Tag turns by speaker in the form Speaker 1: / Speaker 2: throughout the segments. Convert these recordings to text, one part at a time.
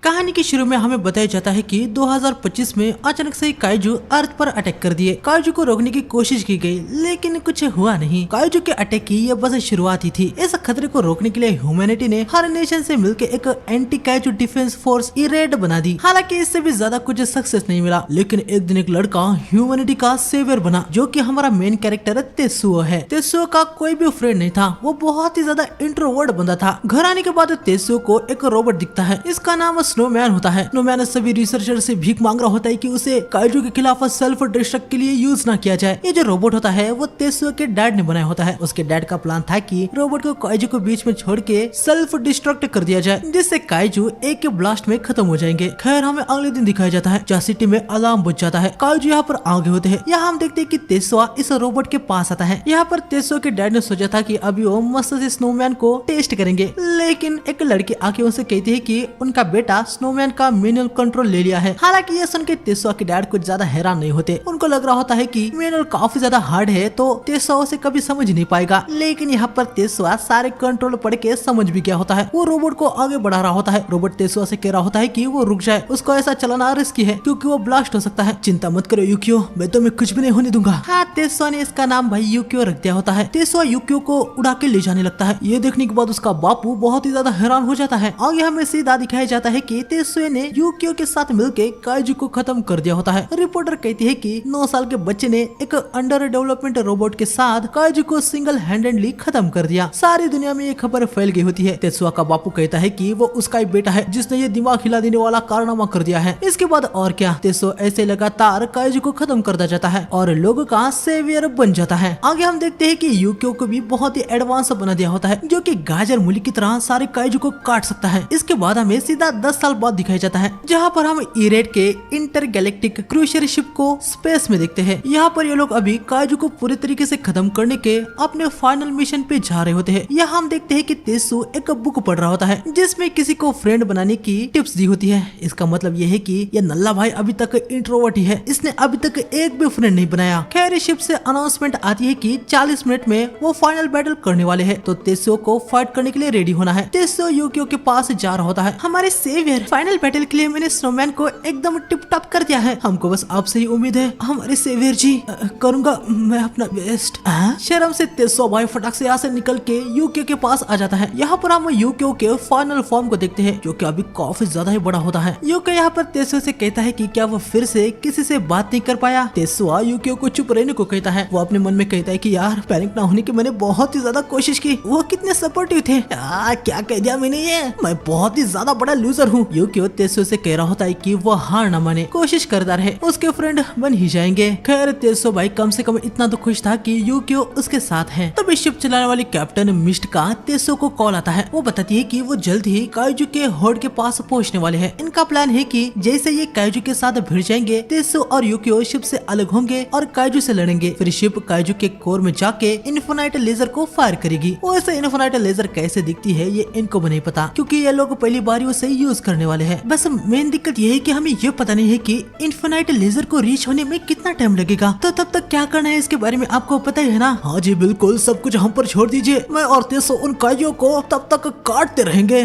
Speaker 1: कहानी के शुरू में हमें बताया जाता है कि 2025 में अचानक से काइजू अर्थ पर अटैक कर दिए। काइजू को रोकने की कोशिश की गई लेकिन कुछ हुआ नहीं। काइजू के अटैक की यह बस शुरुआत ही थी। इस खतरे को रोकने के लिए ह्यूमैनिटी ने हर नेशन से मिलकर एक एंटी काइजू डिफेंस फोर्स इरेड बना दी। हालांकि इससे भी ज्यादा कुछ सक्सेस नहीं मिला, लेकिन एक दिन एक लड़का ह्यूमैनिटी का सेवियर बना, जो कि हमारा मेन कैरेक्टर तेत्सुओ है। तेत्सुओ का कोई भी फ्रेंड नहीं था, वो बहुत ही ज्यादा इंट्रोवर्ट बंदा था। घर आने के बाद तेत्सुओ को एक रोबोट दिखता है, इसका नाम स्नोमैन होता है। स्नोमैन सभी रिसर्चर से भीख मांग रहा होता है कि उसे काइजू के खिलाफ सेल्फ डिस्ट्रक्ट के लिए यूज ना किया जाए। ये जो रोबोट होता है वो तेत्सुओ के डैड ने बनाया होता है। उसके डैड का प्लान था कि रोबोट को काइजू को बीच में छोड़ के सेल्फ डिस्ट्रक्ट कर दिया जाए, जिससे काइजू एक के ब्लास्ट में खत्म हो जाएंगे। खैर हमें अगले दिन दिखाया जाता है जहाँ सिटी में अलार्म बज जाता है। काइजू यहाँ पर आगे होते हैं। यहाँ हम देखते हैं कि तेत्सुओ इस रोबोट के पास आता है। यहाँ पर तेत्सुओ के डैड ने सोचा था कि अभी वो मस्त से स्नोमैन को टेस्ट करेंगे, लेकिन एक लड़की आके उनसे कहती है कि उनका बेटा स्नोमैन का मैनुअल कंट्रोल ले लिया है। हालांकि ये सुन के तेत्सुओ के डैड कुछ ज्यादा हैरान नहीं होते। उनको लग रहा होता है कि मैनुअल काफी ज्यादा हार्ड है तो तेत्सुओ से कभी समझ नहीं पाएगा। लेकिन यहाँ पर तेत्सुओ सारे कंट्रोल पढ़ के समझ भी गया होता है। वो रोबोट को आगे बढ़ा रहा होता है। रोबोट तेत्सुओ से कह रहा होता है कि वो रुक जाए, उसको ऐसा चलाना रिस्की है क्योंकि वो ब्लास्ट हो सकता है। चिंता मत करो यूकियो, मैं तुम्हें कुछ भी नहीं होने दूंगा। हाँ, तेत्सुओ ने इसका नाम भाई यूकियो रख दिया होता है। तेत्सुओ यूकियो को उड़ा के ले जाने लगता है। ये देखने के बाद उसका बापू बहुत ही ज्यादा हैरान हो जाता है। आगे हमें सीधा दिखाया जाता है कि तेत्सुओ ने यूकियो के साथ मिलकर काइजू को खत्म कर दिया होता है। रिपोर्टर कहती है कि 9 साल के बच्चे ने एक अंडर डेवलपमेंट रोबोट के साथ काइजू को सिंगल हैंडेडली खत्म कर दिया। सारी दुनिया में ये खबर फैल गई होती है। तेत्सुओ का बापू कहता है कि वो उसका ही बेटा है जिसने ये दिमाग हिला देने वाला कारनामा कर दिया है। इसके बाद और क्या, तेत्सुओ ऐसे लगातार काइजू को खत्म करता जाता है और लोगों का सेवियर बन जाता है। आगे हम देखते हैं कि यूकियो को भी बहुत ही एडवांस बना दिया होता है, जो कि गाजर मूली की तरह सारे काइजू को काट सकता है। इसके बाद हमें सीधा 10 साल बाद दिखाया जाता है, जहाँ पर हम इरेड के इंटरगैलेक्टिक क्रूजर शिप को स्पेस में देखते हैं। यहाँ पर ये लोग अभी काइजू को पूरी तरीके से खत्म करने के अपने फाइनल मिशन पे जा रहे होते हैं। यहाँ हम देखते हैं कि तेत्सुओ एक बुक पढ़ रहा होता है जिसमें किसी को फ्रेंड बनाने की टिप्स दी होती है। इसका मतलब ये है कि ये नल्ला भाई अभी तक इंट्रोवर्ट ही है, इसने अभी तक एक भी फ्रेंड नहीं बनाया। खैर शिप से अनाउंसमेंट आती है कि 40 मिनट में वो फाइनल बैटल करने वाले हैं, तो तेत्सुओ को फाइट करने के लिए रेडी होना है। तेत्सुओ यूकियो के पास जा रहा होता है। हमारे सेवियर, फाइनल बैटल के लिए मैंने स्नोमैन को एकदम टिप टॉप कर दिया है, हमको बस आपसे ही उम्मीद है हमारे सेवियर जी। करूंगा मैं अपना बेस्ट। शर्म से तेत्सुओ भाई फटाक से यहाँ से निकल के यूकियो के पास आ जाता है। यहाँ पर हम यूकियो के फाइनल फॉर्म को देखते हैं, जो कि अभी काफी ज्यादा ही बड़ा होता है। यूकियो यहाँ पर तेत्सुओ से कहता है कि क्या वो फिर से किसी से बात नहीं कर पाया। तेत्सुओ यूकियो को चुप रहने को कहता है। वो अपने मन में कहता है कि यार पैनिक ना होने की मैंने बहुत ही ज्यादा कोशिश की, वो कितने सपोर्टिव थे। क्या कह दिया मैंने, ये मैं बहुत ही ज्यादा बड़ा लूजर हूँ। यूकियो तेत्सुओ से कह रहा होता है कि वो हार न माने, कोशिश करता रहे, उसके फ्रेंड बन ही जाएंगे। खैर तेत्सुओ भाई कम से कम इतना तो खुश था कि यूकियो उसके साथ है। तभी शिप चलाने वाली कैप्टन मिस्ट का तेत्सुओ को कॉल आता है। वो बताती है कि वो जल्द ही काइजू के होर्ड के पास पहुंचने वाले हैं। इनका प्लान है कि जैसे ये काइजू के साथ भिड़ जाएंगे, तेत्सुओ और यूकियो शिप से अलग होंगे और काइजू से लड़ेंगे। फिर शिप काइजू के कोर में जाके इन्फिनाइट लेजर को फायर करेगी। वैसे इन्फिनाइट लेजर कैसे दिखती है ये इनको भी नहीं पता, क्योंकि ये लोग पहली बार उसे यूज करने वाले हैं। बस मेन दिक्कत ये है कि हमें ये पता नहीं है कि इन्फिनाइट लेजर को रीच होने में कितना टाइम लगेगा। तो तब तक क्या करना है इसके बारे में आपको पता ही है ना। हाँ जी बिल्कुल, सब कुछ हम पर छोड़ दीजिए, मैं और तेत्सुओ उन काइजू को तब तक काटते रहेंगे।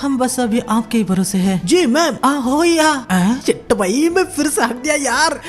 Speaker 1: हम बस अभी आपके ही भरोसे है। जी मैम। हो या चिट्ट भाई, मैं फिर से हक दिया यार,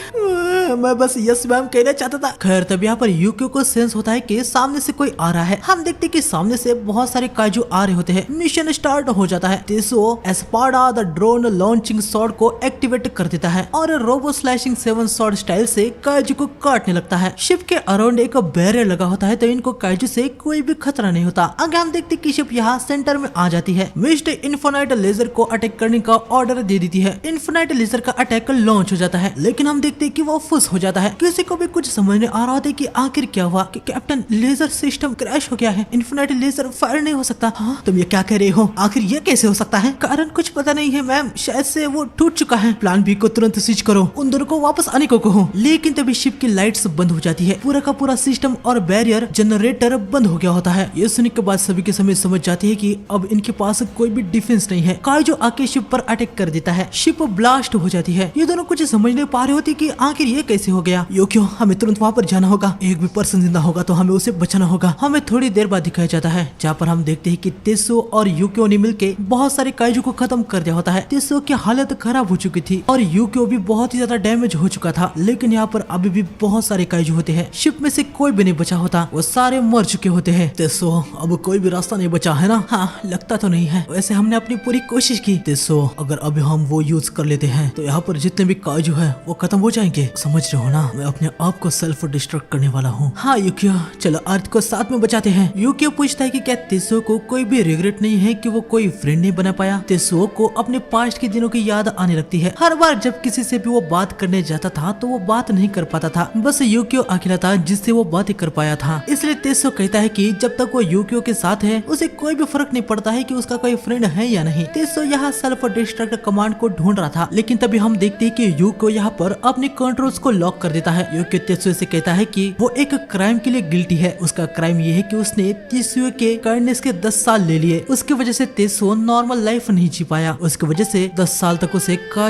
Speaker 1: मैं बस यस मैम कहना चाहता था। खैर तब यहाँ पर यूकियो को सेंस होता है कि सामने से कोई आ रहा है। हम देखते कि सामने से बहुत सारे काइजू आ रहे होते हैं। मिशन स्टार्ट हो जाता है। Tetsuo Espada the drone launching sword को एक्टिवेट कर देता है और रोबो स्लैशिंग 7 स्वॉर्ड स्टाइल से काइजू को काटने लगता है। शिप के अराउंड एक बैरियर लगा होता है, तो इनको काइजू से कोई भी खतरा नहीं होता। आगे हम देखते कि शिप यहाँ सेंटर में आ जाती है। मिस्ट इन्फिनाइट लेजर को अटैक करने का ऑर्डर दे देती है। इन्फिनाइट लेजर का अटैक लॉन्च हो जाता है, लेकिन हम देखते कि वो फुस हो जाता है। किसी को भी कुछ समझ नहीं आ रहा होता कि आखिर क्या हुआ। कि कैप्टन लेजर सिस्टम क्रैश हो गया है, इन्फिनाइट लेजर फायर नहीं हो सकता। हाँ तुम ये क्या कह रहे हो, आखिर ये कैसे हो सकता है। कारण कुछ पता नहीं है मैम, शायद से वो टूट चुका है। प्लान बी को तुरंत स्विच करो, उन दोनों को वापस आने को कहो। लेकिन तभी शिप की लाइट्स बंद हो जाती है। पूरा का पूरा सिस्टम और बैरियर जनरेटर बंद हो गया होता है। ये सुनने के बाद सभी के समझ जाती है कि अब इनके पास कोई भी डिफेंस नहीं है। काइजू आके शिप पर अटैक कर देता है। शिप ब्लास्ट हो जाती है। ये दोनों कुछ समझ नहीं पा रहे होती कि आखिर ये कैसे हो गया। यूकियो, हमें तुरंत वहाँ पर जाना होगा, एक भी पर्सन जिंदा होगा तो हमें उसे बचाना होगा। हमें थोड़ी देर बाद दिखाया जाता है जहाँ पर हम देखते हैं कि तेत्सुओ और यूकियो ने मिलकर बहुत सारे काइजू को खत्म कर दिया होता है। तेत्सुओ की हालत खराब हो चुकी थी और यूकियो भी बहुत ही ज्यादा डैमेज हो चुका था, लेकिन यहाँ पर अभी भी बहुत सारे काइजू होते हैं। शिप में से कोई भी नहीं बचा होता, वो सारे मर चुके होते हैं। तेत्सुओ, अब कोई भी रास्ता नहीं बचा है ना? हाँ, लगता तो नहीं है। वैसे हमने अपनी पूरी कोशिश की। तेत्सुओ, अगर अभी हम वो यूज कर लेते हैं तो यहाँ पर जितने भी काइजू है वो खत्म हो जाएंगे। समझ रहे हो ना, मैं अपने आप को सेल्फ डिस्ट्रक्ट करने वाला हूँ। हाँ यूकियो, चलो अर्थ को साथ में बचाते हैं। यूकियो पूछता है कि क्या तेत्सुओ को कोई भी रिग्रेट नहीं है कि वो कोई फ्रेंड नहीं बना पाया? तेत्सुओ को अपने पास्ट के दिनों की याद आने लगती है। हर बार जब किसी से भी वो बात करने जाता था तो वो बात नहीं कर पाता था, बस यूकियो अकेला था जिससे वो बातें कर पाया था। इसलिए तेत्सुओ कहता है कि जब तक वो यूकियो के साथ है उसे कोई भी फर्क नहीं पड़ता है कि उसका कोई फ्रेंड है या नहीं। तेत्सुओ यहाँ सेल्फ डिस्ट्रक्ट कमांड को ढूंढ रहा था, लेकिन तभी हम देखते हैं कि यूकियो यहाँ पर अपने कंट्रोल्स को लॉक कर देता है। यूकियो तेत्सुओ से कहता है कि वो एक क्राइम के लिए गिल्टी है। उसका क्राइम ये है कि उसने तेत्सुओ के काइंडनेस के 10 साल ले लिए। उसकी वजह से तेत्सुओ नॉर्मल लाइफ नहीं जी पाया। उसकी वजह से 10 साल तक उसे